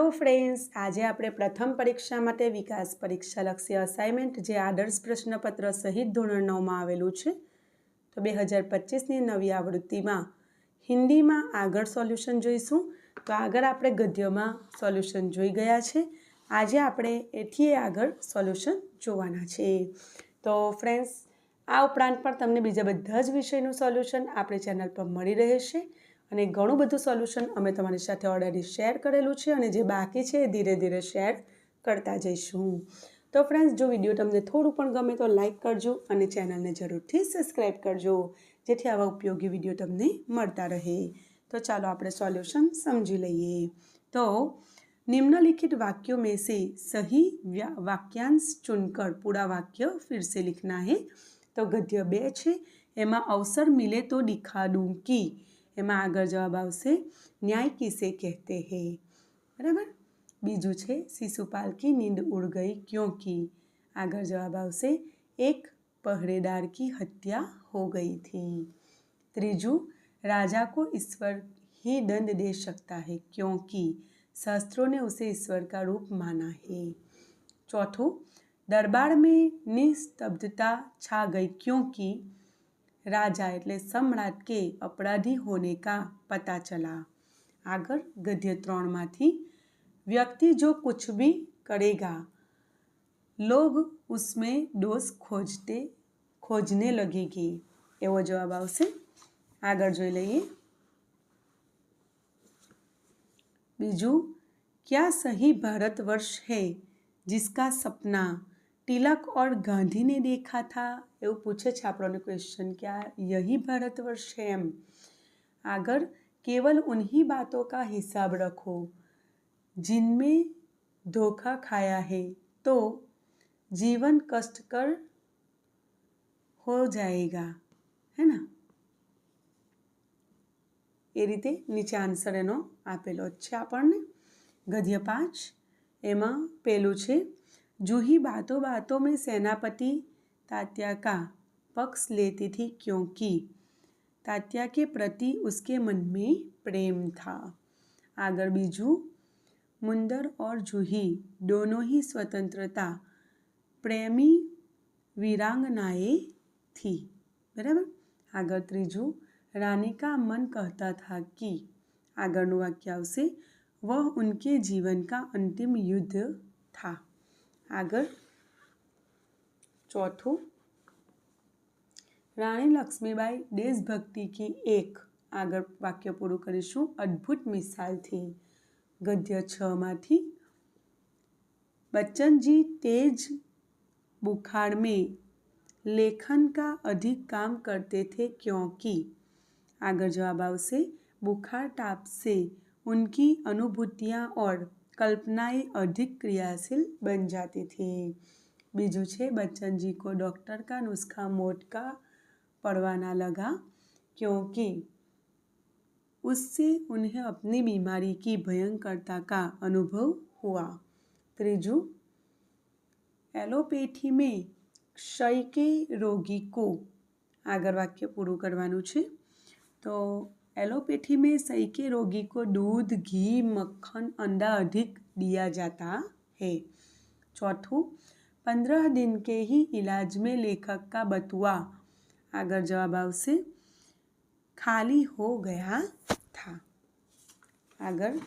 Hello friends, આજે આપણે પ્રથમ પરીક્ષા માટે વિકાસ પરીક્ષા લક્ષી અસાઇનમેન્ટ જે આદર્શ પ્રશ્નપત્ર સહિત ધોરણ 9માં આવેલું છે તો 2025ની નવી આવૃત્તિમાં હિન્દીમાં આગળ સોલ્યુશન જોઈશું. તો આગળ આપણે ગદ્યમાં સોલ્યુશન જોઈ ગયા છે. આજે આપણે એથી આગળ સોલ્યુશન જોવાના છે. તો ફ્રેન્ડ્સ, આ ઉપરાંત પણ તમને બીજા બધા જ વિષયનું સોલ્યુશન આપણી ચેનલ પર મળી રહેશે અને ઘણું બધું સોલ્યુશન અમે તમારી સાથે ઓલરેડી શેર કરેલું છે અને જે બાકી છે એ ધીરે ધીરે શેર કરતા જઈશું. તો ફ્રેન્ડ્સ, જો વિડીયો તમને થોડું પણ ગમે તો લાઇક કરજો અને ચેનલને જરૂરથી સબસ્ક્રાઈબ કરજો, જેથી આવા ઉપયોગી વિડીયો તમને મળતા રહે. તો ચાલો આપણે સોલ્યુશન समझ લઈએ. तो निम्नलिखित वाक्यों में से सही वाक्यांश चुनकर पूरा वाक्य फिर से लिखना है. तो गद्य 2 છે, એમાં अवसर मिले तो दिखा दूं कि એમાં આગળ જવાબ આવશે ન્યાય કિસે કહેતે હૈ. બરાબર. બીજું છે शिशुपाल की नींद उड़ गई क्योंकि આગળ જવાબ આવશે एक पहरेदार की हत्या हो गई थी. ત્રીજું राजा को ईश्वर ही दंड दे सकता है क्योंकि शास्त्रों ने उसे ईश्वर का रूप माना है. चौथों दरबार में निस्तब्धता छा गई क्योंकि राजा એટલે सम्राट के अपराधी होने का पता चला. आगर गद्य 3 माथी व्यक्ति जो कुछ भी करेगा लोग उसमें दोष खोजने लगेगी. एवो जवाब आवशे. आगर जोई लईए. बीजू, क्या सही भारतवर्ष है जिसका सपना तिलक और गांधी ने देखा था. એવું પૂછે છે આપણને ક્વેશ્ચન, क्या यही भारतवर्ष है એમ. आगर केवल उन्हीं बातों का हिसाब रखो जिनमें धोखा खाया है तो जीवन कष्टकर हो जाएगा, है ना. એ રીતે નીચે આન્સર એનો આપેલો જ છે આપણને. ગદ્ય 5 એમાં પહેલું છે जूही बातों बातों में सेनापति तात्या का पक्ष लेती थी क्योंकि तात्या के प्रति उसके मन में प्रेम था. आगर बीजू मुंदर और जूही दोनों ही स्वतंत्रता प्रेमी वीरांगनाएं थी. बराबर. आगर त्रीजू रानी का मन कहता था कि आगरનું વાક્ય આવશે वह उनके जीवन का अंतिम युद्ध था. आगर चौथों रानी लक्ष्मीबाई देशभक्ति की एक आगर वाक्य पूરું કરીશું अद्भुत मिसाल थी. गद्य 6 माथी बच्चन जी तेज बुखार में लेखन का अधिक काम करते थे क्योंकि आगर जवाब आवशे बुखार ताप से उनकी अनुभूतियाँ और कल्पनाएं अधिक क्रियाशील बन जाती थी. बीजू छे बच्चन जी को डॉक्टर का नुस्खा मौत का पड़वा ना लगा क्योंकि उससे उन्हें अपनी बीमारी की भयंकरता का अनुभव हुआ. त्रीजू एलोपैथी में क्षय के रोगी को आगर वाक्य पूરું करवानुं छे. तो एलोपैथी में क्षय के रोगी को दूध घी मक्खन अंडा अधिक दिया जाता है. चौथों 15 दिन के ही इलाज में लेखक का बटुआ आगर जवाब आवशे खाली हो गया था. आगर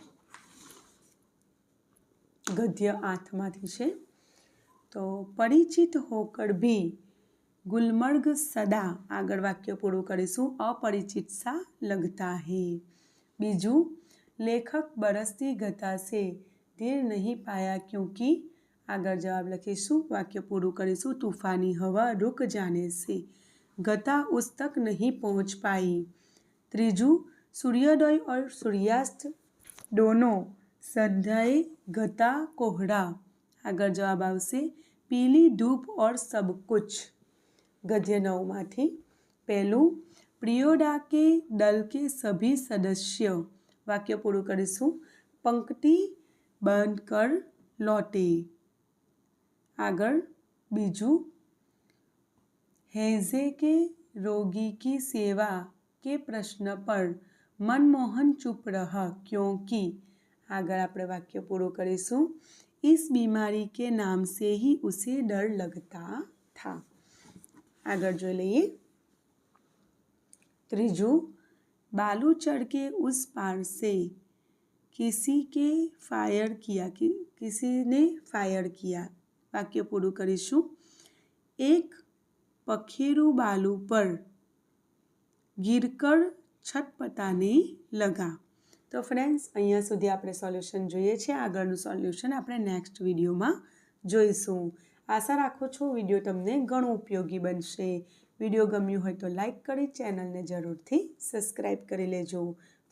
गद्य 8 माथी छे. तो परिचित होकर भी गुलमर्ग सदा आगर वाक्य पूરું કરીશું अपरिचित सा लगता है. बीजू लेखक बरसती गता से धीर नहीं पाया क्योंकि आगर जवाब लखीशू वाक्य पूરું કરીશું तूफानी हवा रुक जाने से गता उस तक नहीं पहुँच पाई. त्रीजू सूर्योदय और सूर्यास्त दोनों संध्याए गता कोहरा आगर जवाब आवशे पीली धूप और सब कुछ. गद्य 9 माथी पहलू प्रियोडा के दल के सभी सदस्य वाक्य पूરું કરીશું पंक्ति बंद कर लौटे. आगर बीजू हैजे के रोगी की सेवा के प्रश्न पर मनमोहन चुप रहा क्योंकि આગળ આપણે વાક્ય પૂરું કરીશું. इस बीमारी के नाम से ही उसे डर लगता था. આગળ જોઈ લઈએ. ત્રીજું, बालू चढ़ के उस पार से किसी ने फायर किया. વાક્ય પૂરું કરીશું. એક પખેરું બાલુ પર गिरकर छटपटाने लगा. તો ફ્રેન્ડ્સ, અહીંયા સુધી આપણે સોલ્યુશન જોઈએ છે. આગળનું સોલ્યુશન આપણે નેક્સ્ટ વિડીયોમાં જોઈશું. આશા રાખું છું વિડીયો તમને ઘણું ઉપયોગી બનશે. વિડીયો ગમ્યું હોય તો લાઈક કરી ચેનલને જરૂરથી સબસ્ક્રાઈબ કરી લેજો.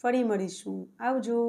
ફરી મળીશું. આવજો.